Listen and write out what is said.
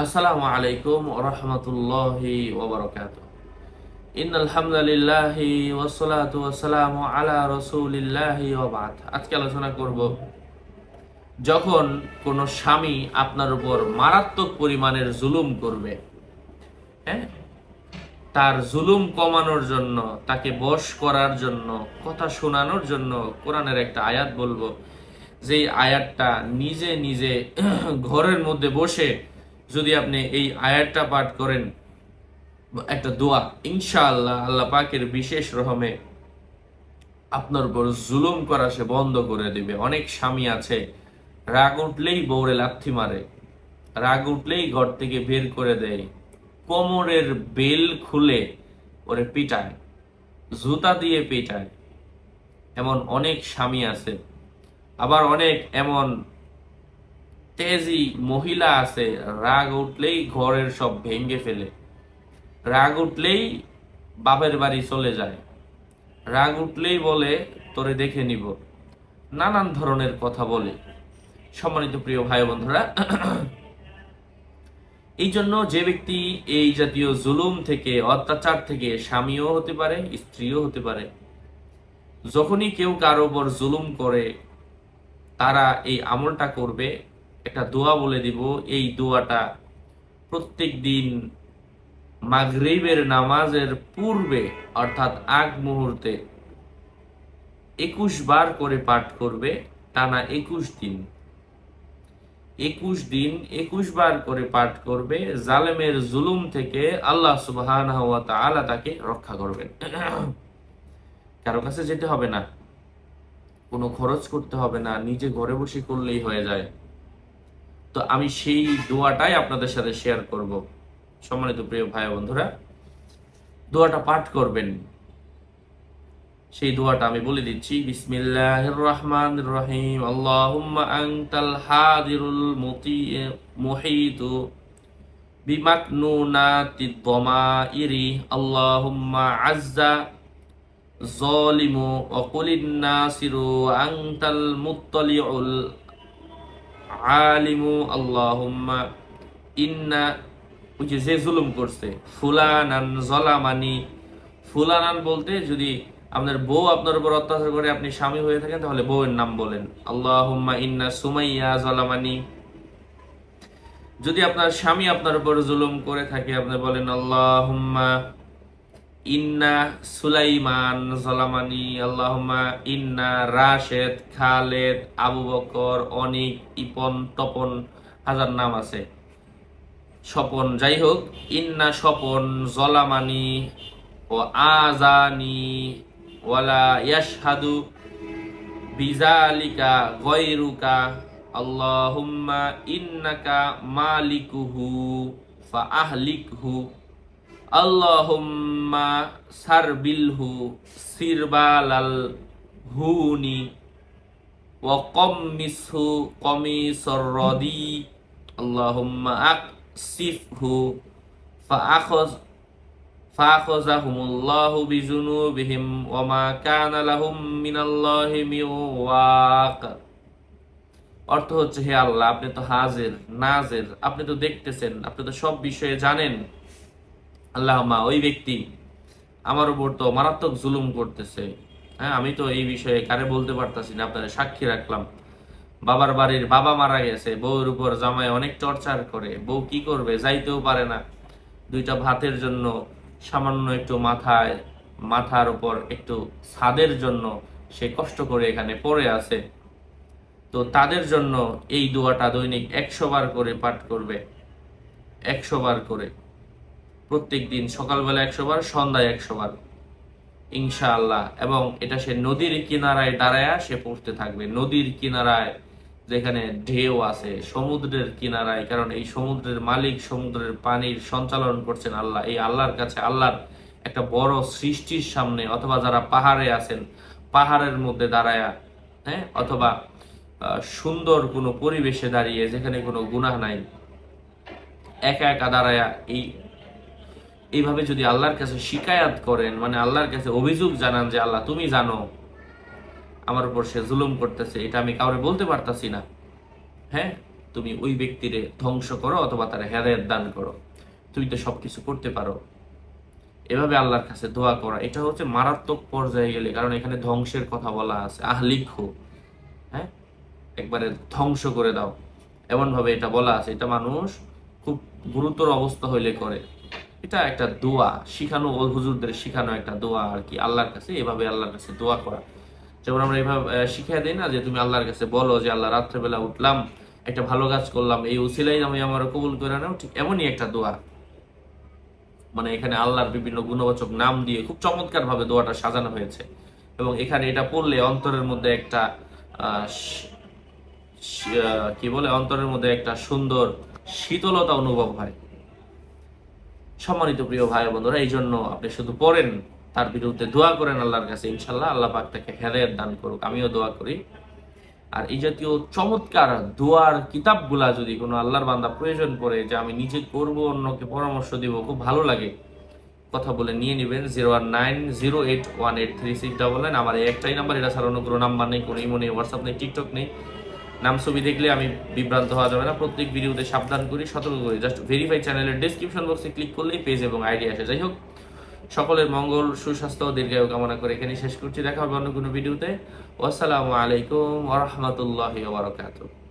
আসসালামু আলাইকুম ওয়া রাহমাতুল্লাহি ওয়া বারাকাতুহু। ইন্নাল হামদালিল্লাহি ওয়াসসালাতু ওয়াসসালামু আলা রাসূলিল্লাহি ওয়া বা'দ। আজকে আলোচনা করব যখন কোন স্বামী আপনার উপর মারাত্মক পরিমাণের জুলুম করবে, হ্যাঁ, তার জুলুম কমানোর জন্য, তাকে বশ করার জন্য, কথা শোনানোর জন্য কোরআনের একটা আয়াত বলবো। যেই আয়াতটা নিজে নিজে ঘরের মধ্যে বসে যদি আপনি এই আয়াতটা পাঠ করেন, একটা দোয়া, ইনশাআল্লাহ আল্লাহ পাকের বিশেষ রহমে আপনার উপর জুলুম করা সে বন্ধ করে দিবে। অনেক স্বামী আছে, রাগ উঠলেই বউরে লাথি মারে, রাগ উঠলেই ঘর থেকে বের করে দেয়, কোমরের বেল খুলে ওরে পিটায়, জুতা দিয়ে পিটায়। এমন অনেক স্বামী আছে। আবার অনেক এমন তেজি মহিলা আছে, রাগ উঠলেই ঘরের সব ভেঙে ফেলে, রাগ উঠলেই বাপের বাড়ি চলে যায়, রাগ উঠলেই বলে তোরে দেখে নিব, নানান ধরনের কথা বলে। সম্মানিত প্রিয় ভাই বন্ধুরা, এই জন্য যে ব্যক্তি এই জাতীয় জুলুম থেকে, অত্যাচার থেকে, স্বামীও হতে পারে, স্ত্রীও হতে পারে, যখনই কেউ কারো উপর জুলুম করে তারা এই আমলটা করবে। একটা দোয়া বলে দিব, এই দোয়াটা প্রত্যেক দিন মাগরিবের নামাজের পূর্বে অর্থাৎ আগ মুহূর্তে 21 বার করে পাঠ করবে, টানা 21 দিন। 21 দিন 21 বার করে পাঠ করবে, জালেমের জুলুম থেকে আল্লাহ সুবহানাহু ওয়া তাআলা তাকে রক্ষা করবেন। কারো কাছে যেতে হবে না, কোনো খরচ করতে হবে না, নিজে ঘরে বসে করলেই হয়ে যায়। তো আমি সেই দোয়াটাই আপনাদের সাথে শেয়ার করব। সম্মানিত প্রিয় ভাই বন্ধুরা, দোয়াটা পাঠ করবেন। সেই দোয়াটা আমি বলে দিচ্ছি। বিসমিল্লাহির রহমানির রহিম। আল্লাহুম্মা আনতাল হাদিরুল মুহিতু বিমাকনুনাতিদ দমাইরি। আল্লাহুম্মা আজ্জা যালিমু ওয়া কুলিন নাসিরু আনতাল মুত্তালিউল আলিমু। আল্লাহুম্মা ইন্না, ওই যে জুলুম করছে, ফুলানান জলামানি। ফুলানান বলতে যদি আপনার বউ আপনার উপর অত্যাচার করে আপনি স্বামী হয়ে থাকেন তাহলে বউয়ের নাম বলেন, আল্লাহুম্মা ইন্না সুমাইয়া জলামানি। যদি আপনার স্বামী আপনার উপর জুলুম করে থাকে আপনি বলেন, আল্লাহুম্মা ইন্না সুলাইমান জলামানি। আল্লাহুম্মা ইন্না রাশেদ, খালেদ, আবু বকর, অনিক, ইপন, তপন, হাজার নাম আছে, স্বপন, যাই হোক, ইন্না স্বপন জলামানি ও আজানি ওয়ালা ইয়াশহাদু বিজালিকা গয়রুকা। আল্লাহুম্মা ইন্নাকা মালিকুহু ফা আহলিকহু। আল্লাহুম্মা সারবিলহু সিরবালাল হুনি ওয়া কম্মিসহু কমিসর রদি। আল্লাহুম্মা আকসিফহু ফাআখাযাহুমুল্লাহু বিযুনুবিহিম ওয়া মা কানা লাহুম মিনাল্লাহি মিন ওয়াক। অর্থ হচ্ছে, হে আল্লাহ, আপনি তো হাজির নাজির, আপনি তো দেখতেছেন, আপনি তো সব বিষয়ে জানেন। আল্লাহুম্মা, ওই ব্যক্তি আমার উপর তো মারাত্মক জুলুম করতেছে, হ্যাঁ, আমি তো এই বিষয়ে কারে বলতে পারতাছি না, আপনারা সাক্ষী রাখলাম। বাবার বাড়ির বাবা মারা গেছে, বউর উপর জামাই অনেক টর্চার করে, বউ কি করবে, যাইতেও পারে না, দুইটা ভাতের জন্য সামান্য একটু মাথার উপর একটু ছাদের জন্য সে কষ্ট করে এখানে পড়ে আছে। তো তাদের জন্য এই দোয়াটা দৈনিক 100 বার করে পাঠ করবে, 100 বার করে, প্রত্যেক দিন সকালবেলা 100 বার, সন্ধ্যায় 100 বার, ইনশাআল্লাহ। এবং এটা সে নদীর কিনারায় দাঁড়ায় সে পড়তে থাকবে, নদীর কিনারায়, যেখানে ঢেউ আছে, সমুদ্রের কিনারায়, কারণ এই সমুদ্রের মালিক, সমুদ্রের পানির সঞ্চালন করছেন আল্লাহ। এই আল্লাহর কাছে, আল্লাহর একটা বড় সৃষ্টির সামনে, অথবা যারা পাহাড়ে আছেন পাহাড়ের মধ্যে দাঁড়ায়া, হ্যাঁ, অথবা সুন্দর কোনো পরিবেশে দাঁড়িয়ে যেখানে কোনো গুনাহ নাই, একা একা দাঁড়ায়া এইভাবে যদি আল্লাহর কাছে শিকায়াত করেন, মানে আল্লাহর কাছে অভিযোগ জানান যে আল্লাহ তুমি জানো আমার উপর সে জুলুম করতেছে, এটা আমি কাউরে বলতে পারতাছি না, হ্যাঁ, তুমি ওই ব্যক্তিরে ধ্বংস করো অথবা তার হেদায়েত দান করো, তুমি তো সবকিছু করতে পারো। এভাবে আল্লাহর কাছে দোয়া করা, এটা হচ্ছে মারাত্মক পর্যায়ে গেলে, কারণ এখানে ধ্বংসের কথা বলা আছে, আহলিকহু, হ্যাঁ, একবারে ধ্বংস করে দাও, এমন ভাবে এটা বলা আছে। এটা মানুষ খুব গুরুতর অবস্থা হইলে করে। এটা একটা দোয়া, শিখানো, হুজুরদের শিখানো একটা দোয়া আর কি আল্লাহর কাছে, এভাবে আল্লাহর কাছে দোয়া করা। যেমন আমরা এভাবে শিখিয়ে দিই না যে তুমি আল্লাহর কাছে বলো যে আল্লাহ, রাত্রেবেলা উঠলাম, একটা ভালো কাজ করলাম, এই উসিলাই আমি আমার কবুল করে নাও, ঠিক এমনই একটা দোয়া। মানে এখানে আল্লাহর বিভিন্ন গুণবাচক নাম দিয়ে খুব চমৎকার ভাবে দোয়াটা সাজানো হয়েছে, এবং এখানে এটা পড়লে অন্তরের মধ্যে একটা কি বলে, অন্তরের মধ্যে একটা সুন্দর শীতলতা অনুভব হয়। সম্মানিত প্রিয় ভাই বন্ধুরা, এই জন্য আপনি শুধু পড়েন, তার বিরুদ্ধে দোয়া করেন আল্লাহর কাছে, ইনশাল্লাহ আল্লাহ পাক তাকে হেদায়েত দান করুক, আমিও দোয়া করি। আর এই জাতীয় চমৎকার দোয়ার কিতাবগুলা যদি কোনো আল্লাহর বান্দা প্রয়োজন পড়ে, যে আমি নিজে করব, অন্যকে পরামর্শ দিব, খুব ভালো লাগে, কথা বলে নিয়ে নেবেন। 01908183699। আমার এই একটাই নাম্বার, এটা ছাড়া অন্য কোনো নাম্বার নেই, কোনো ইমো নেই, হোয়াটসঅ্যাপ নেই, টিকটক নেই। নাম ছবি দেখলে আমি বিভ্রান্ত হওয়া যাবে না, প্রত্যেক ভিডিওতে সাবধান করি, সতর্ক করি। জাস্ট ভেরিফাই চ্যানেলের ডেসক্রিপশন বক্সে ক্লিক করলেই পেজ এবং আইডি আসে। যাই হোক, সকলের মঙ্গল, সুস্বাস্থ্য ও দীর্ঘায়ু কামনা করে এখানেই শেষ করছি। দেখা হবে অন্য কোনো ভিডিওতে। আসসালামু আলাইকুম ওয়া রাহমাতুল্লাহি ওয়া বারাকাতুহু।